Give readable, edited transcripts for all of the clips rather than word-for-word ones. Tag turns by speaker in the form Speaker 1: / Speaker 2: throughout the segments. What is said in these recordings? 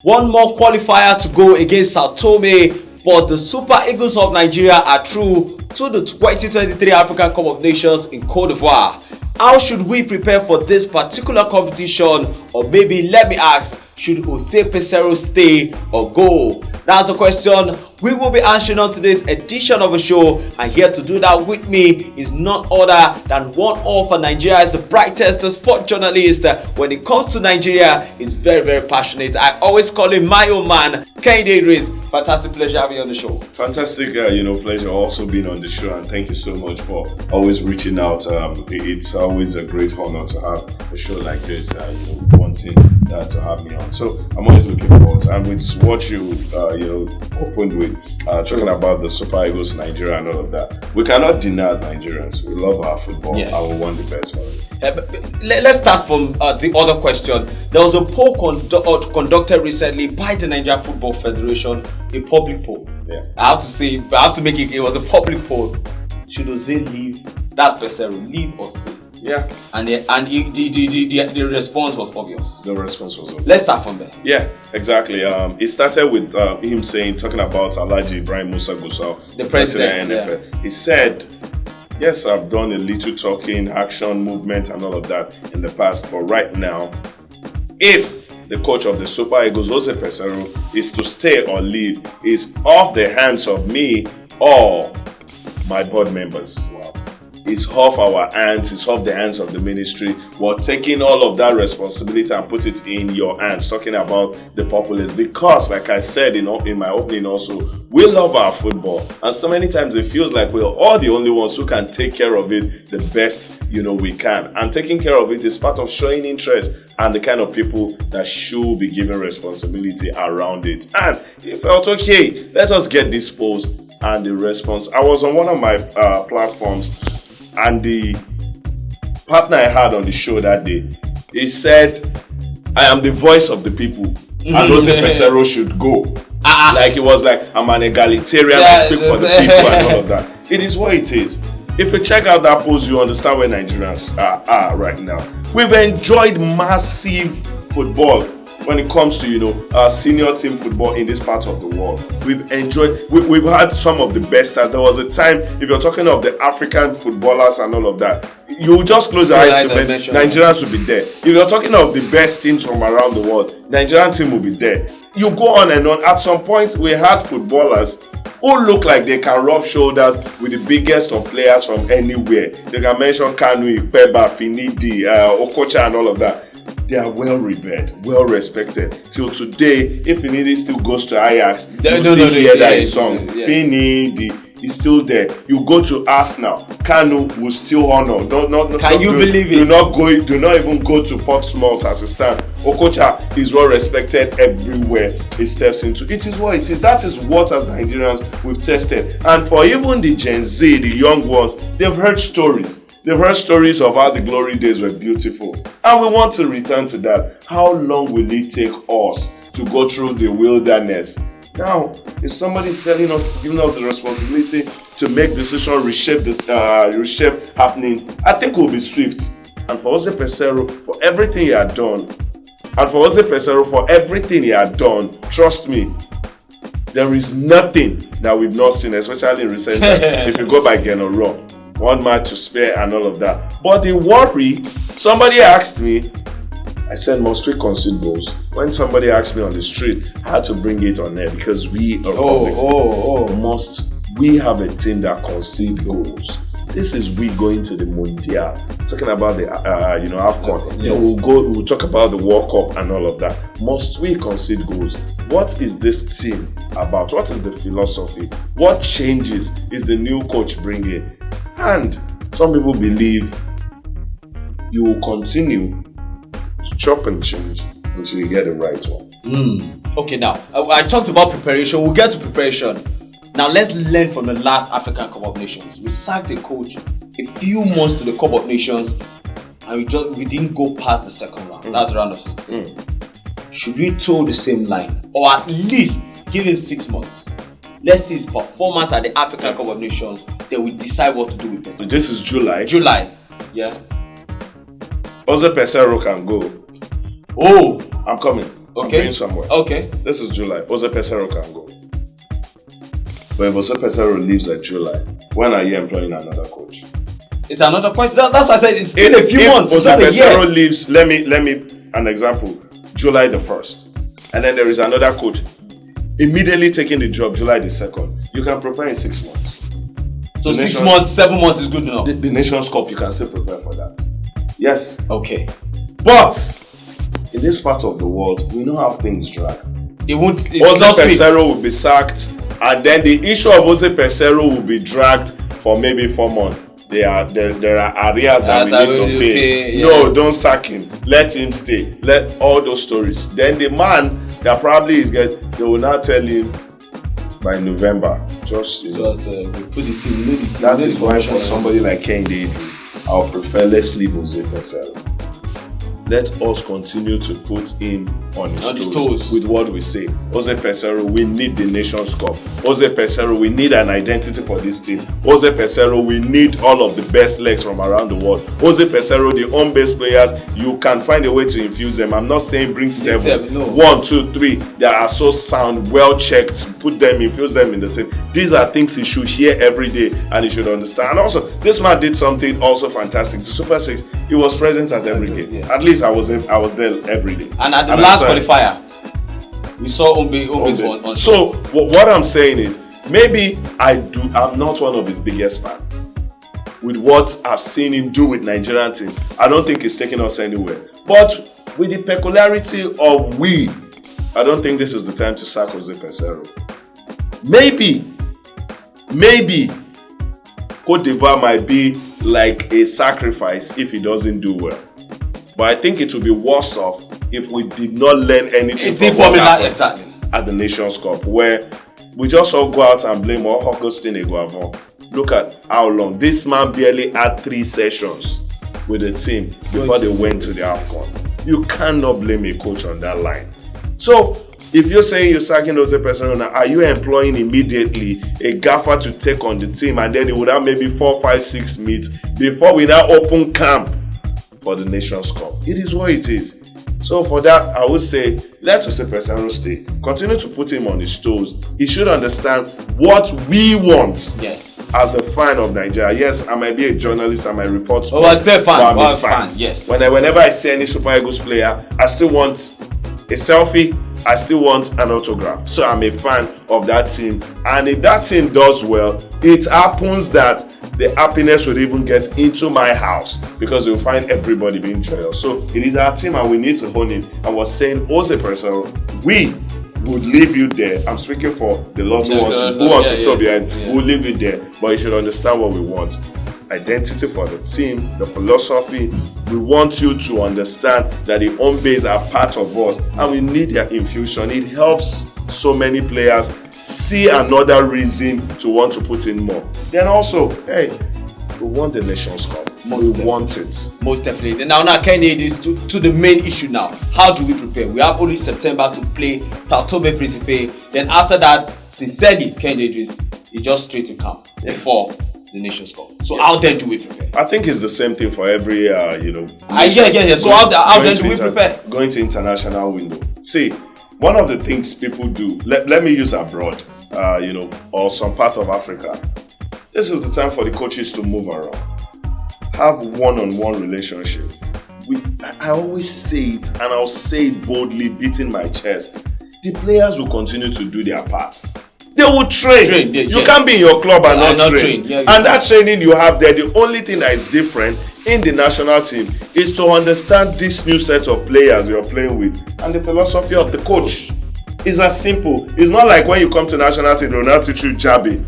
Speaker 1: One more qualifier to go against Sao Tome, but the Super Eagles of Nigeria are through to the 2023 African Cup of Nations in Cote d'Ivoire. How should we prepare for this particular competition? Or maybe let me ask, should Jose Peseiro stay or go? That's the question we will be answering on today's edition of the show, and here to do that with me is none other than one of Nigeria's brightest sport journalist. When it comes to Nigeria, he's very, very passionate. I always call him my own man, Kehinde Idris. Fantastic pleasure having you on the show.
Speaker 2: Fantastic, pleasure also being on the show, and thank you so much for always reaching out. It's always a great honor to have a show like this, wanting to have me on. So I'm always looking forward, and with what you opened with, talking about the Super Eagles Nigeria and all of that, we cannot deny as Nigerians, we love our football,
Speaker 1: yes,
Speaker 2: and we want the best for it.
Speaker 1: Let's start from the other question. There was a poll conducted recently by the Nigeria Football Federation, a public poll.
Speaker 2: Yeah.
Speaker 1: I have to make it was a public poll. Should Jose leave? That's Peseiro, leave or stay?
Speaker 2: Yeah.
Speaker 1: And the response was obvious.
Speaker 2: The response was obvious.
Speaker 1: Let's start from there.
Speaker 2: Yeah, exactly. It started with him talking about Alhaji Ibrahim Musa Gusau,
Speaker 1: the president
Speaker 2: of the NFL. He said, yes, I've done a little talking, action, movement, and all of that in the past. But right now, if the coach of the Super Eagles, Jose Peseiro, is to stay or leave, is off the hands of me or my board members. Wow. It's off our hands, it's off the hands of the ministry. We're taking all of that responsibility and put it in your hands, talking about the populace. Because, like I said in my opening also, we love our football. And so many times it feels like we're all the only ones who can take care of it the best, we can. And taking care of it is part of showing interest and the kind of people that should be given responsibility around it. And if I thought, okay, let us get this post and the response. I was on one of my platforms, and the partner I had on the show that day, he said, I am the voice of the people, and Jose Peseiro should go. Like it was like, I'm an egalitarian, I speak for the people and all of that. It is what it is. If you check out that post, you understand where Nigerians are right now. We've enjoyed massive football when it comes to senior team football in this part of the world. We've had some of the best stars. There was a time, if you're talking of the African footballers and all of that, you just close your eyes to it, Nigerians will be there. If you're talking of the best teams from around the world, Nigerian team will be there. You go on and on. At some point, we had footballers who look like they can rub shoulders with the biggest of players from anywhere. They can mention Kanu, Peba, Finidi, Okocha and all of that. They are well revered, well respected. Till today, if Finidi still goes to Ajax, you still hear that song. Finidi is still there. You go to Arsenal, Kanu will still honor.
Speaker 1: Can you believe it?
Speaker 2: Do not even go to Portsmouth as a stand. Okocha is well respected everywhere he steps into. It is what it is. That is what as Nigerians we've tested. And for even the Gen Z, the young ones, they've heard stories. They've heard stories of how the glory days were beautiful. And we want to return to that. How long will it take us to go through the wilderness? Now, if somebody is telling us, giving us the responsibility to make decisions, reshape happenings, I think we'll be swift. And for Jose Peseiro, for everything he had done, trust me, there is nothing that we've not seen, especially in recent times. If you go by Genoro, one man to spare and all of that. But the worry, somebody asked me, I said, must we concede goals? When somebody asked me on the street, I had to bring it on there because we are must we have a team that concede goals? This is we going to the Mundial, talking about the AFCON.
Speaker 1: Yes.
Speaker 2: Then we'll talk about the World Cup and all of that. Must we concede goals? What is this team about? What is the philosophy? What changes is the new coach bringing? And some people believe you will continue to chop and change until you get the right one.
Speaker 1: Okay, now I talked about preparation. We'll get to preparation. Now let's learn from the last African Cup of Nations. We sacked a coach a few months to the Cup of Nations, and we didn't go past the second round. That's round of 16. Should we toe the same line, or at least give him 6 months? Let's see his performance at the African Cup of Nations. Then we decide what to do with Peseiro.
Speaker 2: This is July.
Speaker 1: Yeah.
Speaker 2: Jose Peseiro can go.
Speaker 1: Oh,
Speaker 2: I'm coming. I'm going somewhere.
Speaker 1: Okay.
Speaker 2: This is July. Jose Peseiro can go. But if Jose Peseiro leaves at July, when are you employing another coach?
Speaker 1: It's another question. That's why I said it's still a few months.
Speaker 2: If Jose Peseiro leaves, let me an example. July the 1st. And then there is another coach immediately taking the job July the 2nd. You can prepare in 6 months.
Speaker 1: So 6 months, 7 months is good enough.
Speaker 2: The Nations Cup, you can still prepare for that. Yes.
Speaker 1: Okay.
Speaker 2: But in this part of the world, we know how things drag.
Speaker 1: It won't.
Speaker 2: Jose Peseiro will be sacked, and then the issue of Jose Peseiro will be dragged for maybe 4 months. There are areas that we need to pay. Yeah. No, don't sack him. Let him stay. Let all those stories. Then the man that probably is they will now tell him by November. Just
Speaker 1: we put the team.
Speaker 2: That is why for somebody like Kehinde Idris, I would prefer let's leave Jose Peseiro. Let us continue to put him on his toes with what we say. Jose Peseiro, we need the Nations Cup. Jose Peseiro, we need an identity for this team. Jose Peseiro, we need all of the best legs from around the world. Jose Peseiro, the home-based players, you can find a way to infuse them. I'm not saying bring 7. No. 1, 2, 3 that are so sound, well-checked, put them, infuse them in the team. These are things he should hear every day and he should understand. And also, this man did something also fantastic. The Super 6, he was present at every game. Yeah. At least I was there every day.
Speaker 1: And at the last qualifier, we saw Ombe's on.
Speaker 2: So what I'm saying is, maybe I'm not one of his biggest fans. With what I've seen him do with Nigerian team, I don't think he's taking us anywhere. But with the peculiarity of I don't think this is the time to sack Jose Peseiro. Maybe Cote d'Ivoire might be like a sacrifice if he doesn't do well. But I think it would be worse off if we did not learn anything from what happened at the Nations Cup, where we just all go out and blame Augustin Eguavon. Look at how long. This man barely had 3 sessions with the team before they went to the AFCON. You cannot blame a coach on that line. So, if you're saying you're sacking Jose Peseiro now, are you employing immediately a gaffer to take on the team and then it would have maybe 4, 5, 6 meets before we now open camp for the Nations Cup? It is what it is. So for that, I would say, let Jose Peseiro stay. Continue to put him on his toes. He should understand what we want.
Speaker 1: Yes.
Speaker 2: As a fan of Nigeria. Yes, I might be a journalist, I might report sports.
Speaker 1: I was still fan.
Speaker 2: But I'm a fan.
Speaker 1: Yes.
Speaker 2: Whenever I see any Super Eagles player, I still want a selfie. I still want an autograph. So I'm a fan of that team. And if that team does well, it happens that the happiness would even get into my house because you'll find everybody being joyous. So it is our team and we need to own it. And was saying, Jose Peseiro, we would leave you there. I'm speaking for the lot who want to talk behind. We'll leave you there. But you should understand what we want. Identity for the team, the philosophy. We want you to understand that the home base are part of us and we need their infusion. It helps so many players see another reason to want to put in more. Then also, hey, we want the Nations Cup. We want it.
Speaker 1: Most definitely. Now, Kehinde, it is to the main issue now. How do we prepare? We have only September to play Sao Tome Principe. Then after that, sincerely, Kehinde is just straight to camp before the Nations Cup. So how then do we prepare?
Speaker 2: I think it's the same thing for every,
Speaker 1: Yeah. So how then do we prepare?
Speaker 2: Going to international window. See, one of the things people do, let me use abroad, or some parts of Africa. This is the time for the coaches to move around. Have one-on-one relationship. I always say it, and I'll say it boldly, beating my chest. The players will continue to do their part. They will train. You can't be in your club and not train. And that training you have there, the only thing that is different in the national team is to understand this new set of players you're playing with and the philosophy of the coach. It's as simple. It's not like when you come to national team, they'll now teach you jabbing,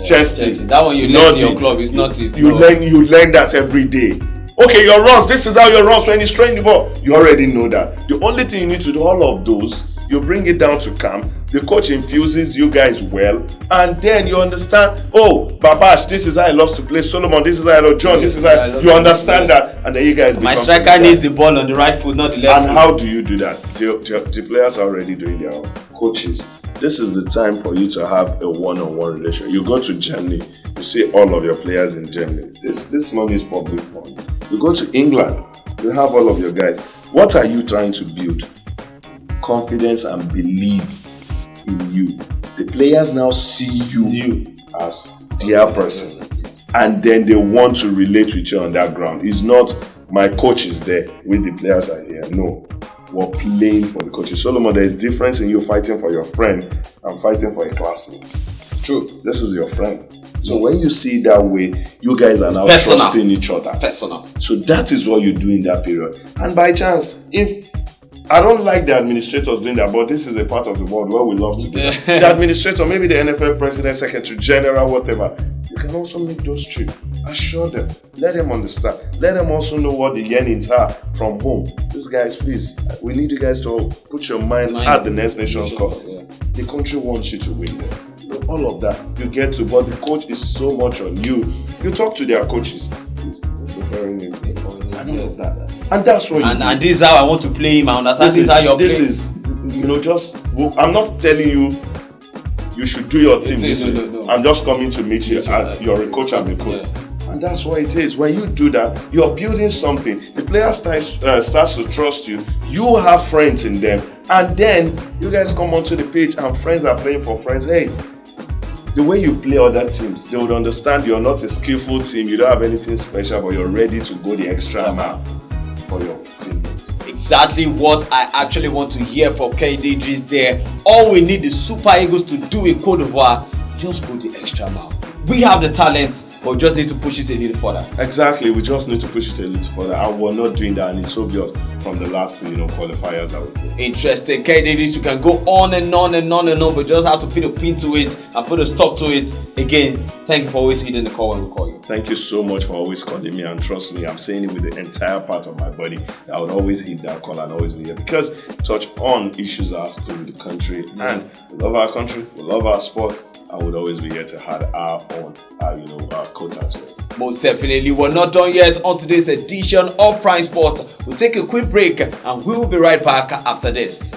Speaker 2: chesting.
Speaker 1: That one you learn in your club is not it.
Speaker 2: You learn that every day. Okay, your runs. This is how your runs when you strain the ball. You already know that. The only thing you need to do, all of those, you bring it down to camp. The coach infuses you guys well, and then you understand, Babash, this is how he loves to play. Solomon, this is how I love John, this is how you understand that, and then you guys
Speaker 1: my striker needs the ball on the right foot, not the left foot.
Speaker 2: And how do you do that? The players are already doing their own. Coaches, this is the time for you to have a one-on-one relation. You go to Germany, you see all of your players in Germany. This money is public fund. You go to England, you have all of your guys. What are you trying to build? confidence and believe in you. The players now see you as their person, and then they want to relate with you on that ground. It's not my coach is there with the players are here. No, we're playing for the coaches. Solomon, there is difference in you fighting for your friend and fighting for a classmate.
Speaker 1: True.
Speaker 2: This is your friend. So when you see it that way, you guys are now trusting each other.
Speaker 1: Personal.
Speaker 2: So that is what you do in that period. And by chance, if I don't like the administrators doing that, but this is a part of the world where we love to do that. The administrator, maybe the NFL president, secretary general, whatever, you can also make those trips. Assure them. Let them understand. Let them also know what the yearnings are from home. These guys, please, we need you guys to put your mind at the next Nations Cup. Yeah. The country wants you to win there. All of that you get to, but the coach is so much on you. You talk to their coaches, please, and all of that, and that's what.
Speaker 1: And this is how I want to play him. I understand this is how you're playing.
Speaker 2: Just I'm not telling you should do your team this way. No. I'm just coming to meet you as you're a coach and a coach. Yeah. And that's what it is. When you do that, you're building something. The player starts to trust you. You have friends in them, and then you guys come onto the pitch, and friends are playing for friends. Hey. The way you play other teams, they would understand you're not a skillful team, you don't have anything special, but you're ready to go the extra mile for your teammates.
Speaker 1: Exactly what I actually want to hear from KD is there. All we need the Super Eagles to do in Cote d'Ivoire, just go the extra mile. We have the talent, but we just need to push it a little further.
Speaker 2: Exactly, we just need to push it a little further, and we're not doing that, and it's obvious from the last qualifiers that we played.
Speaker 1: Interesting. KD, you can go on and on and on and on, but just have to put a pin to it and put a stop to it. Again, thank you for always hitting the call when we call you.
Speaker 2: Thank you so much for always calling me, and trust me, I'm saying it with the entire part of my body. I would always hit that call and always be here because touch on issues that has to do with the country, and we love our country, we love our sport, and we'll always be here to add our own, our quota to it.
Speaker 1: Most definitely. We're not done yet on today's edition of Prime Sports. We'll take a quick break and we will be right back after this.